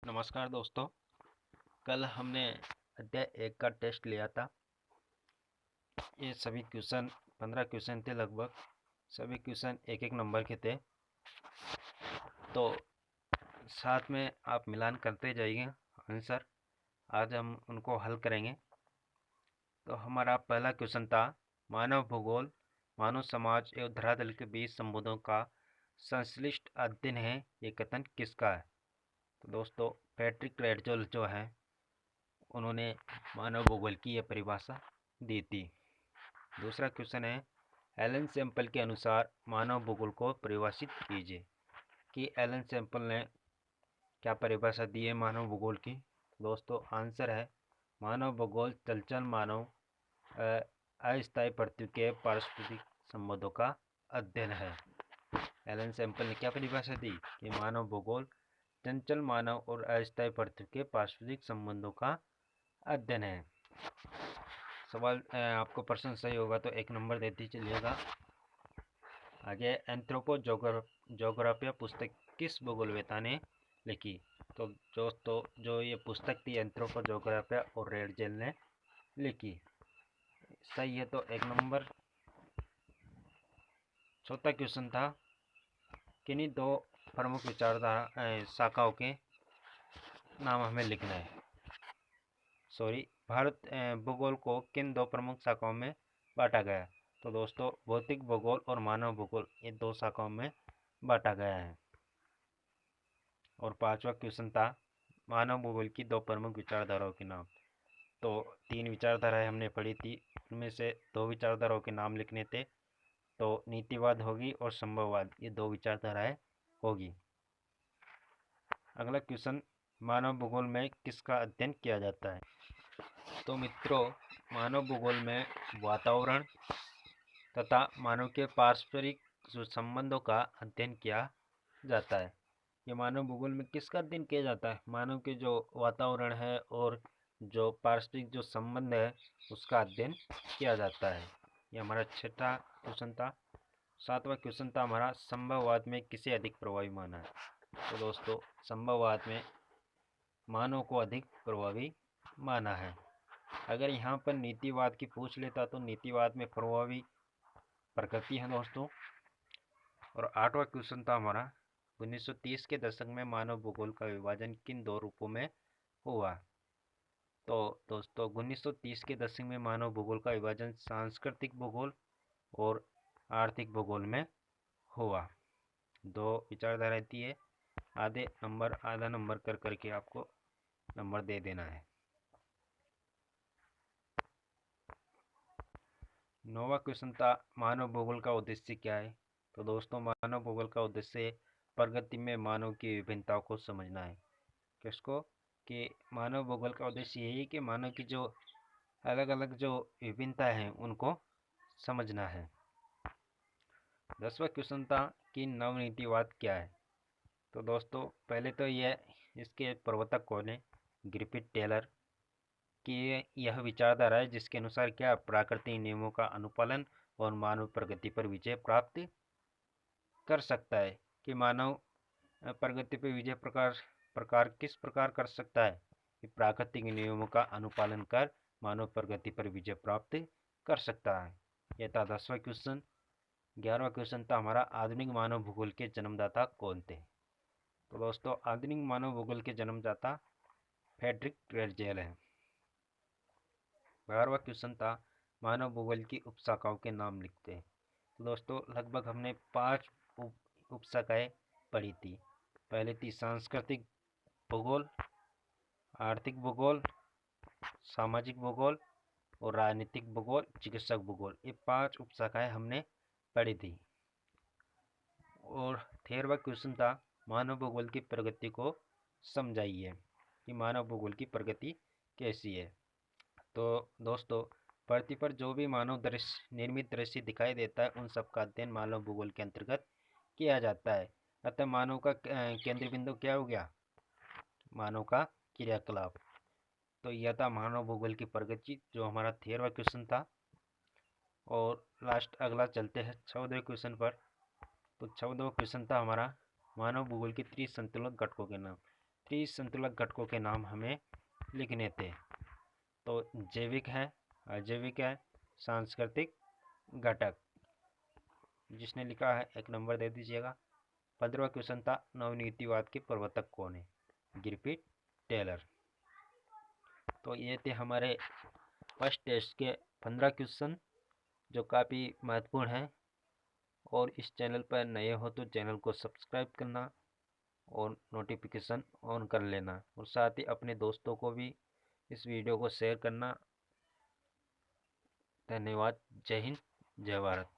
नमस्कार दोस्तों। कल हमने अध्याय 1 का टेस्ट लिया था। ये सभी क्वेश्चन 15 क्वेश्चन थे लगभग। सभी क्वेश्चन एक एक नंबर के थे, तो साथ में आप मिलान करते जाइए आंसर। आज हम उनको हल करेंगे। तो हमारा पहला क्वेश्चन था, मानव भूगोल मानव समाज एवं धरातल के बीच संबंधों का संश्लिष्ट अध्ययन है, ये कथन किसका है? तो दोस्तों, पैट्रिक रेडजोल जो है, उन्होंने मानव भूगोल की यह परिभाषा दी थी। दूसरा क्वेश्चन है, एलन सैंपल के अनुसार मानव भूगोल को परिभाषित कीजिए। कि एलन सैंपल ने क्या परिभाषा दी है मानव भूगोल की? दोस्तों, आंसर है, मानव भूगोल चलचल मानव अस्थायी पृथ्वी के पारिस्थितिक संबंधों का अध्ययन है। एलन सैंपल ने क्या परिभाषा दी कि मानव भूगोल चंचल मानव और अस्थायी पृथ्वी के पारिस्थितिक संबंधों का अध्ययन है। सवाल आपको प्रश्न सही होगा तो 1 नंबर देते चलिएगा। आगे, एंथ्रोपो जोग्राफिया पुस्तक किस भूगोलवेत्ता ने लिखी? तो दोस्तों, जो ये पुस्तक थी एंथ्रोपो जोग्राफिया और रेडजेल ने लिखी। सही है तो 1 नंबर। चौथा क्वेश्चन था, किन्हीं 2 प्रमुख विचारधारा शाखाओं के नाम हमें लिखना है। भारत भूगोल को किन 2 प्रमुख शाखाओं में बांटा गया? तो दोस्तों, भौतिक भूगोल और मानव भूगोल, ये 2 शाखाओं में बांटा गया है। और 5वां क्वेश्चन था, मानव भूगोल की 2 प्रमुख विचारधाराओं के नाम। तो 3 विचारधाराएं हमने पढ़ी थी, उनमें से 2 विचारधाराओं के नाम लिखने थे। तो नीतिवाद होगी और संभववाद, ये 2 विचारधाराएं होगी। अगला क्वेश्चन, मानव भूगोल में किसका अध्ययन किया जाता है? तो मित्रों, मानव भूगोल में वातावरण तथा मानव के पारस्परिक संबंधों का अध्ययन किया जाता है। ये मानव भूगोल में किसका अध्ययन किया जाता है? मानव के जो वातावरण है और जो पारस्परिक जो संबंध है, उसका अध्ययन किया जाता है। ये हमारा 6वां क्वेश्चन था। 7वां क्वेश्चन था हमारा, संभववाद में किसे अधिक प्रभावी माना है? तो दोस्तों, संभववाद में मानव को अधिक प्रभावी माना है। अगर यहाँ पर नीतिवाद की पूछ लेता तो नीतिवाद में प्रभावी प्रकृति है दोस्तों। और 8वां क्वेश्चन था हमारा, 1930 के दशक में मानव भूगोल का विभाजन किन 2 रूपों में हुआ? तो दोस्तों, 1930 के दशक में मानव भूगोल का विभाजन सांस्कृतिक भूगोल और आर्थिक भूगोल में हुआ। 2 विचारधाराएं थी है। आधा नंबर कर करके आपको नंबर दे देना है। 9वां क्वेश्चन था, मानव भूगोल का उद्देश्य क्या है? तो दोस्तों, मानव भूगोल का उद्देश्य प्रगति में मानव की विभिन्नताओं को समझना है। किसको? कि मानव भूगोल का उद्देश्य यही है कि मानव की जो अलग अलग जो विभिन्नता है उनको समझना है। 10वां क्वेश्चन था कि नवनीतिवाद क्या है? तो दोस्तों, पहले तो इसके प्रवर्तक कौन है? ग्रिफिथ टेलर की यह विचारधारा है जिसके अनुसार क्या प्राकृतिक नियमों का अनुपालन और मानव प्रगति पर विजय प्राप्त कर सकता है। कि मानव प्रगति पर विजय किस प्रकार कर सकता है? कि प्राकृतिक नियमों का अनुपालन कर मानव प्रगति पर विजय प्राप्त कर सकता है। यह था 10वां क्वेश्चन। 11वां क्वेश्चन था हमारा, आधुनिक मानव भूगोल के जन्मदाता कौन थे? तो दोस्तों, आधुनिक मानव भूगोल के जन्मदाता फ्रेडरिक रेडजेल है। 12वां क्वेश्चन था, मानव भूगोल की उपशाखाओं के नाम लिखते हैं। तो दोस्तों, लगभग हमने 5 उपशाखाएं पढ़ी थी। पहले थी सांस्कृतिक भूगोल, आर्थिक भूगोल, सामाजिक भूगोल और राजनीतिक भूगोल, चिकित्सक भूगोल। ये 5 उपशाखाएं हमने पढ़ी थी। और 13वां क्वेश्चन था, मानव भूगोल की प्रगति को समझाइए। कि मानव भूगोल की प्रगति कैसी है? तो दोस्तों, पृथ्वी पर जो भी मानव निर्मित दृश्य दिखाई देता है, उन सब का अध्ययन मानव भूगोल के अंतर्गत किया जाता है। अतः मानव का केंद्र बिंदु क्या हो गया? मानव का क्रियाकलाप। तो यह था मानव भूगोल की प्रगति, जो हमारा 13वां क्वेश्चन था। और अगला चलते हैं 14वें क्वेश्चन पर। तो 14वां क्वेश्चन था हमारा, मानव भूगोल के त्रिसंतुलक घटकों के नाम। त्रिसंतुलक घटकों के नाम हमें लिखने थे। तो जैविक है, अजैविक है, सांस्कृतिक घटक। जिसने लिखा है 1 नंबर दे दीजिएगा। 15वां क्वेश्चन था नवनीतिवाद के प्रवर्तक कौन है? गिरफिट टेलर। तो ये थे हमारे फर्स्ट टेस्ट के 15 क्वेश्चन जो काफ़ी महत्वपूर्ण हैं। और इस चैनल पर नए हो तो चैनल को सब्सक्राइब करना और नोटिफिकेशन ऑन कर लेना, और साथ ही अपने दोस्तों को भी इस वीडियो को शेयर करना। धन्यवाद। जय हिंद, जय भारत।